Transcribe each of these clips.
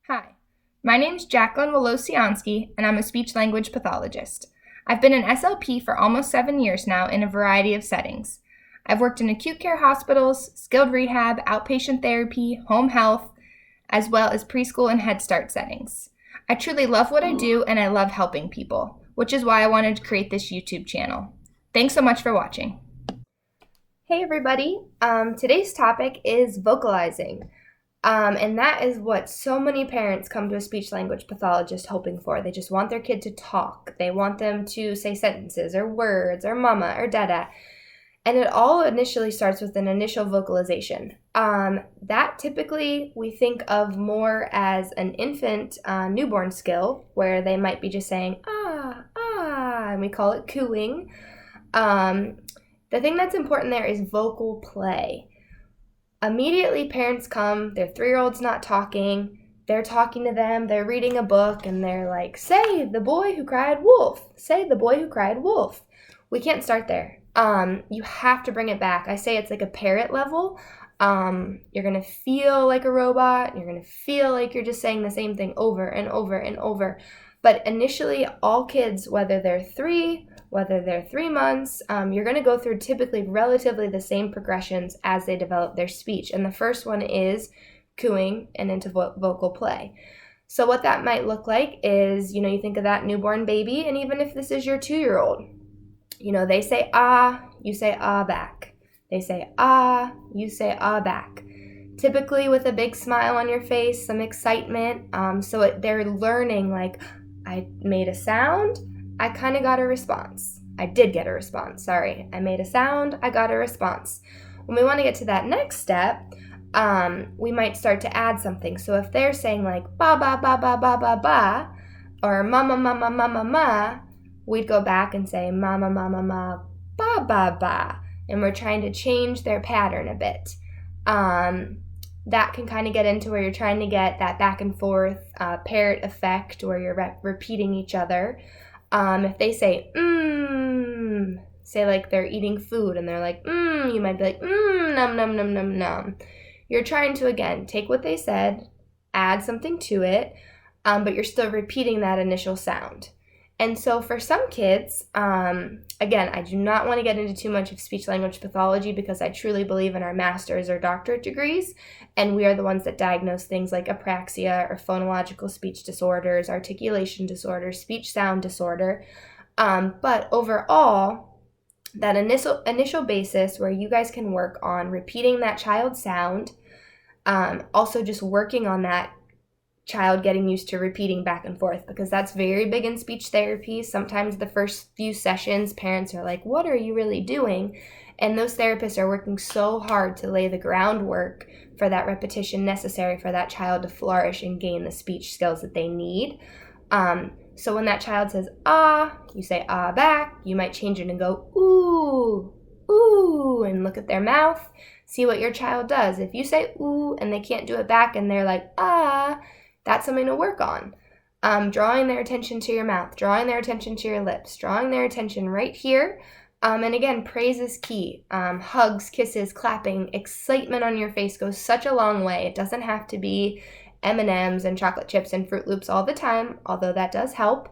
Hi, my name's Jacqueline Wolosiansky, and I'm a speech-language pathologist. I've been an SLP for almost 7 years now in a variety of settings. I've worked in acute care hospitals, skilled rehab, outpatient therapy, home health, as well as preschool and Head Start settings. I truly love what I do, and I love helping people, which is why I wanted to create this YouTube channel. Thanks so much for watching. Hey everybody, today's topic is vocalizing. And that is what so many parents come to a speech-language pathologist hoping for. They just want their kid to talk. They want them to say sentences or words or mama or dada. And it all initially starts with an initial vocalization. That typically we think of more as an infant newborn skill where they might be just saying, ah, ah, and we call it cooing. The thing that's important there is vocal play. Immediately parents come, their 3-year-old's not talking, they're talking to them, they're reading a book, and they're like, say the boy who cried wolf, say the boy who cried wolf. We can't start there. You have to bring it back. I say it's like a parrot level. You're going to feel like a robot, you're going to feel like you're just saying the same thing over and over and over. But initially, all kids, whether they're 3, whether they're 3 months, you're going to go through typically relatively the same progressions as they develop their speech. And the first one is cooing and into vocal play. So what that might look like is, you think of that newborn baby, and even if this is your 2-year-old, they say ah, you say ah back. They say ah, you say ah back. Typically with a big smile on your face, some excitement. They're learning, like, I made a sound, I kind of got a response. I did get a response, sorry. I made a sound, I got a response. When we want to get to that next step, we might start to add something. So if they're saying like ba ba ba ba ba ba ba, or ma ma ma ma ma ma ma, we'd go back and say ma ma ma ma ma ba ba ba. And we're trying to change their pattern a bit. That can kind of get into where you're trying to get that back and forth parrot effect where you're repeating each other. If they say, say like they're eating food and they're like, you might be like, num, num, num, num, num. You're trying to, again, take what they said, add something to it, but you're still repeating that initial sound. And so for some kids, again, I do not want to get into too much of speech-language pathology because I truly believe in our master's or doctorate degrees, and we are the ones that diagnose things like apraxia or phonological speech disorders, articulation disorders, speech-sound disorder. But overall, that initial basis where you guys can work on repeating that child's sound, also just working on that child getting used to repeating back and forth, because that's very big in speech therapy. Sometimes the first few sessions, parents are like, what are you really doing? And those therapists are working so hard to lay the groundwork for that repetition necessary for that child to flourish and gain the speech skills that they need. So when that child says, ah, you say ah back. You might change it and go, ooh, ooh, and look at their mouth. See what your child does. If you say ooh and they can't do it back and they're like, ah, that's something to work on. Drawing their attention to your mouth, drawing their attention to your lips, drawing their attention right here. And again, praise is key. Hugs, kisses, clapping, excitement on your face goes such a long way. It doesn't have to be M&Ms and chocolate chips and Fruit Loops all the time, although that does help.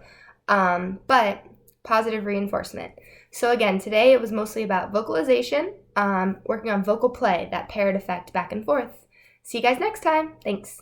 But positive reinforcement. So again, today it was mostly about vocalization, working on vocal play, that parrot effect back and forth. See you guys next time. Thanks.